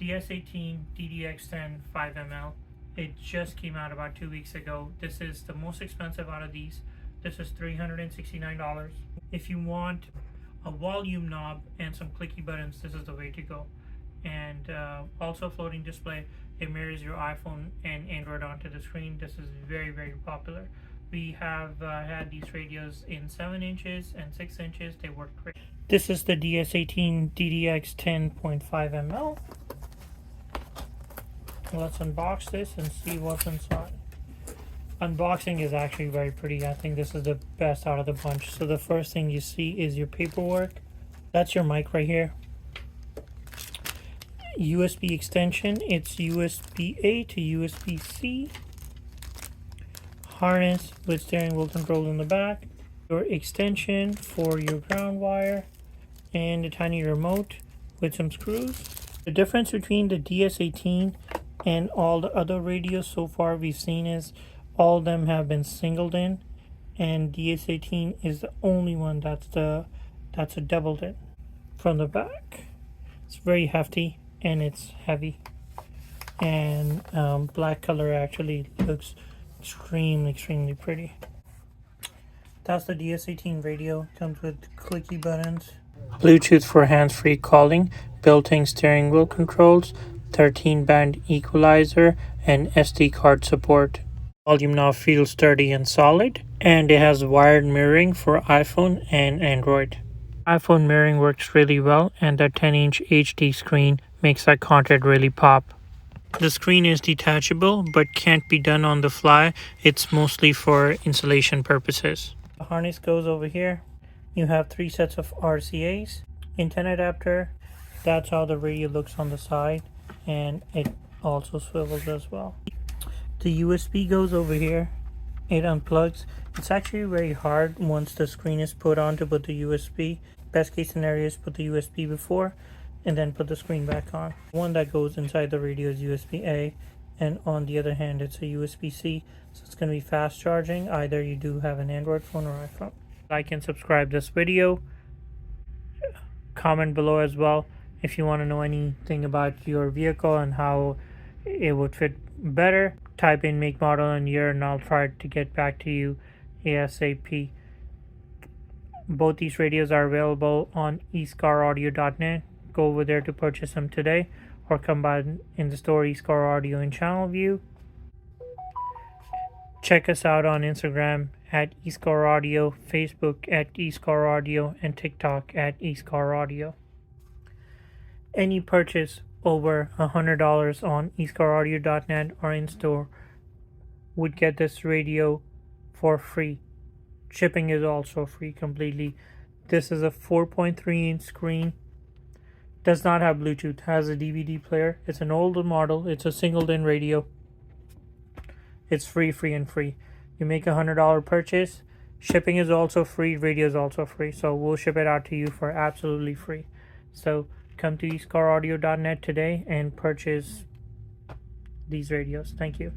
DS18 DDX10.5ML. It just came out about 2 weeks ago. This is the most expensive out of these. This is $369. If you want a volume knob and some clicky buttons, this is the way to go. And also floating display. It mirrors your iPhone and Android onto the screen. This is very, very popular. We have had these radios in 7 inches and 6 inches. They work great. This is the DS18 DDX10.5ML. Let's unbox this and see what's inside. Unboxing is actually very pretty. I think this is the best out of the bunch. So the first thing you see is your paperwork. That's your mic right here. USB extension. It's USB-A to USB-C. Harness with steering wheel control in the back. Your extension for your ground wire. And a tiny remote with some screws. The difference between the DS18 and all the other radios so far we've seen is all of them have been singled in, and DS18 is the only one that's a doubled in. From the back, it's very hefty and it's heavy, and black color actually looks extremely pretty. That's the DS18 radio. Comes with clicky buttons, Bluetooth for hands-free calling, built-in steering wheel controls, 13-band equalizer, and SD card support. Volume knob feels sturdy and solid, and it has wired mirroring for iPhone and Android. iPhone mirroring works really well, and the 10-inch HD screen makes that content really pop. The screen is detachable but can't be done on the fly. It's mostly for installation purposes. The harness goes over here. You have 3 sets of RCAs, antenna adapter. That's how the radio looks on the side, and it also swivels as well. The USB goes over here. It unplugs. It's actually very hard once the screen is put on to put the USB. Best case scenario is put the USB before and then put the screen back on. One that goes inside the radio is USB-A, and on the other hand it's a USB-C, so it's going to be fast charging. Either you do have an Android phone or iPhone. Like and subscribe this video. Comment below as well if you want to know anything about your vehicle and how it would fit better. Type in make, model, and year, and I'll try to get back to you ASAP. Both these radios are available on escaraudio.net. Go over there to purchase them today, or come by in the store eScar Audio in Channelview. Check us out on Instagram at eScar Audio, Facebook at eScar Audio, and TikTok at eScar Audio. Any purchase over $100 on escaraudio.net or in store would get this radio for free. Shipping is also free completely. This is a 4.3-inch screen. Does not have Bluetooth. Has a DVD player. It's an older model. It's a singled-in radio. It's free. You make $100 purchase. Shipping is also free. Radio is also free. So we'll ship it out to you for absolutely free. So come to escaraudio.net today and purchase these radios. Thank you.